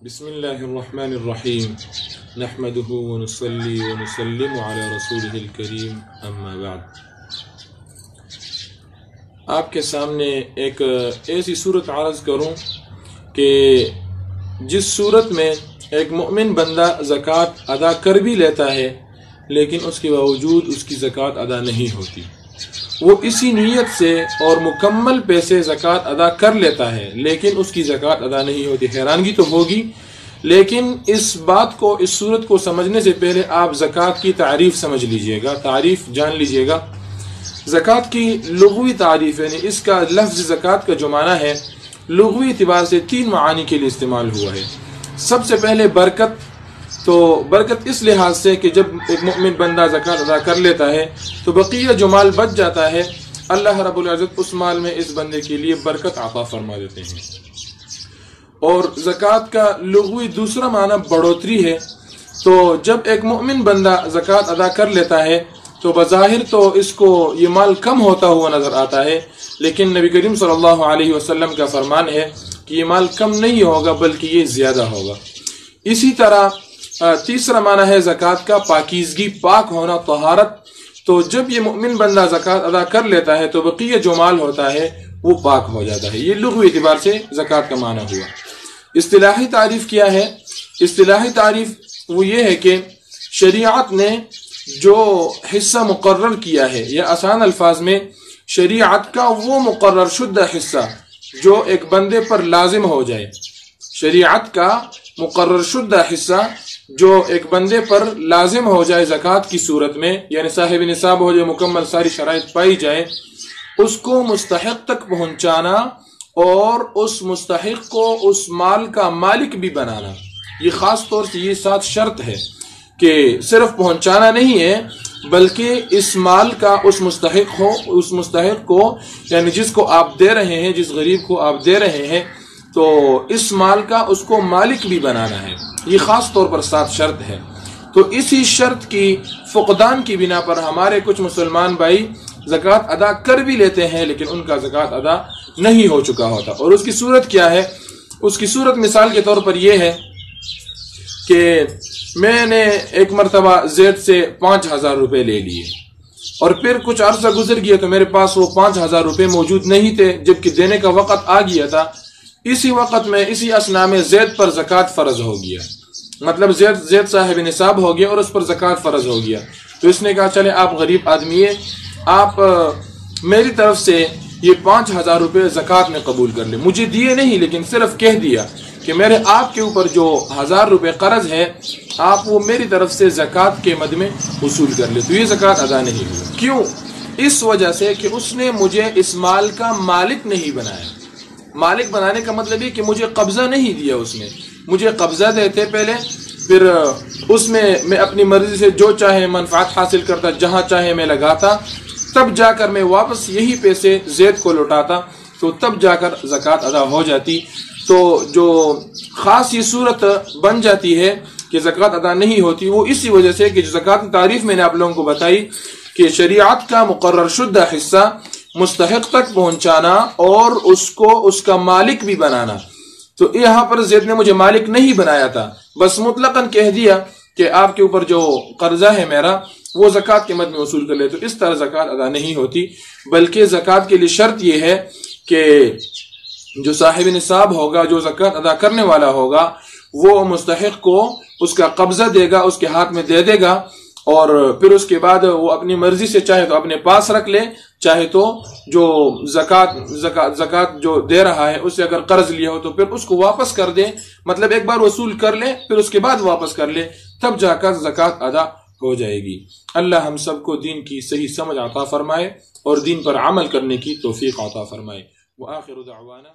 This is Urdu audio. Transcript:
بسم اللہ الرحمن الرحیم نحمده ونصلی ونسلم علی رسولہ الکریم اما بعد۔ آپ کے سامنے ایک ایسی صورت عرض کروں کہ جس صورت میں ایک مؤمن بندہ زکوٰۃ ادا کر بھی لیتا ہے لیکن اس کے باوجود اس کی زکوٰۃ ادا نہیں ہوتی۔ وہ اسی نیت سے اور مکمل پیسے زکوٰۃ ادا کر لیتا ہے لیکن اس کی زکوٰۃ ادا نہیں ہوتی۔ حیرانگی تو ہوگی، لیکن اس بات کو، اس صورت کو سمجھنے سے پہلے آپ زکوٰۃ کی تعریف سمجھ لیجئے گا، تعریف جان لیجئے گا۔ زکوٰۃ کی لغوی تعریف یعنی اس کا لفظ زکوٰۃ کا جو معنی ہے لغوی اعتبار سے 3 معانی کے لیے استعمال ہوا ہے۔ سب سے پہلے برکت، تو برکت اس لحاظ سے کہ جب ایک مؤمن بندہ زکوٰۃ ادا کر لیتا ہے تو بقیہ جو مال بچ جاتا ہے اللہ رب العزت اس مال میں اس بندے کے لیے برکت عطا فرما دیتے ہیں۔ اور زکوٰۃ کا لغوی دوسرا معنی بڑھوتری ہے۔ تو جب ایک مؤمن بندہ زکوٰۃ ادا کر لیتا ہے تو بظاہر تو اس کو یہ مال کم ہوتا ہوا نظر آتا ہے، لیکن نبی کریم صلی اللہ علیہ وسلم کا فرمان ہے کہ یہ مال کم نہیں ہوگا بلکہ یہ زیادہ ہوگا۔ اسی طرح تیسرا معنی ہے زکوٰۃ کا پاکیزگی، پاک ہونا، طہارت۔ تو جب یہ مؤمن بندہ زکوٰۃ ادا کر لیتا ہے تو بقیہ جو مال ہوتا ہے وہ پاک ہو جاتا ہے۔ یہ لغوی اعتبار سے زکوٰۃ کا معنی ہوا۔ اصطلاحی تعریف کیا ہے؟ اصطلاحی تعریف وہ یہ ہے کہ شریعت نے جو حصہ مقرر کیا ہے، یا آسان الفاظ میں شریعت کا وہ مقرر شدہ حصہ جو ایک بندے پر لازم ہو جائے، شریعت کا مقرر شدہ حصہ جو ایک بندے پر لازم ہو جائے زکوٰۃ کی صورت میں، یعنی صاحب نصاب ہو جائے، مکمل ساری شرائط پائی جائے، اس کو مستحق تک پہنچانا اور اس مستحق کو اس مال کا مالک بھی بنانا۔ یہ خاص طور سے یہ 7 شرط ہے کہ صرف پہنچانا نہیں ہے بلکہ اس مال کا اس مستحق کو یعنی جس کو آپ دے رہے ہیں، جس غریب کو آپ دے رہے ہیں، تو اس مال کا اس کو مالک بھی بنانا ہے۔ یہ خاص طور پر 7 شرط ہے۔ تو اسی شرط کی فقدان کی بنا پر ہمارے کچھ مسلمان بھائی زکوٰۃ ادا کر بھی لیتے ہیں لیکن ان کا زکوٰۃ ادا نہیں ہو چکا ہوتا۔ اور اس کی صورت کیا ہے؟ اس کی صورت مثال کے طور پر یہ ہے کہ میں نے ایک مرتبہ زید سے 5000 روپے لے لیے اور پھر کچھ عرصہ گزر گیا تو میرے پاس وہ 5000 روپے موجود نہیں تھے، جبکہ دینے کا وقت آ گیا تھا۔ اسی وقت میں، اسی اثنا میں زید پر زکوٰۃ فرض ہو گیا، مطلب زید صاحب نصاب ہو گیا اور اس پر زکوٰۃ فرض ہو گیا۔ تو اس نے کہا چلے آپ غریب آدمی ہیں، آپ میری طرف سے یہ 5000 روپے زکوٰۃ میں قبول کر لیں۔ مجھے دیے نہیں لیکن صرف کہہ دیا کہ میرے آپ کے اوپر جو 1000 روپے قرض ہے آپ وہ میری طرف سے زکوٰۃ کے مد میں وصول کر لیں۔ تو یہ زکوٰۃ ادا نہیں ہوئی۔ کیوں؟ اس وجہ سے کہ اس نے مجھے اس مال کا مالک نہیں بنایا۔ مالک بنانے کا مطلب یہ کہ مجھے قبضہ نہیں دیا، اس نے مجھے قبضہ دیتے پہلے، پھر اس میں میں اپنی مرضی سے جو چاہے منفعت حاصل کرتا، جہاں چاہے میں لگاتا، تب جا کر میں واپس یہی پیسے زید کو لوٹاتا، تو تب جا کر زکوٰۃ ادا ہو جاتی۔ تو جو خاص یہ صورت بن جاتی ہے کہ زکوٰۃ ادا نہیں ہوتی وہ اسی وجہ سے کہ جو زکوٰۃ کی تعریف میں نے آپ لوگوں کو بتائی کہ شریعت کا مقرر شدہ حصہ مستحق تک پہنچانا اور اس کو اس کا مالک بھی بنانا۔ تو یہاں پر زید نے مجھے مالک نہیں بنایا تھا، بس مطلقاً کہہ دیا کہ آپ کے اوپر جو قرضہ ہے میرا وہ زکوٰۃ کے مد میں وصول کر لے۔ تو اس طرح زکوٰۃ ادا نہیں ہوتی، بلکہ زکوٰۃ کے لیے شرط یہ ہے کہ جو صاحب نصاب ہوگا، جو زکوٰۃ ادا کرنے والا ہوگا، وہ مستحق کو اس کا قبضہ دے گا، اس کے ہاتھ میں دے دے گا، اور پھر اس کے بعد وہ اپنی مرضی سے چاہے تو اپنے پاس رکھ لے، چاہے تو جو زکوٰۃ جو دے رہا ہے اس سے اگر قرض لیا ہو تو پھر اس کو واپس کر دے، مطلب ایک بار وصول کر لے پھر اس کے بعد واپس کر لے، تب جا کر زکوٰۃ ادا ہو جائے گی۔ اللہ ہم سب کو دین کی صحیح سمجھ عطا فرمائے اور دین پر عمل کرنے کی توفیق عطا فرمائے۔ وآخر دعوانا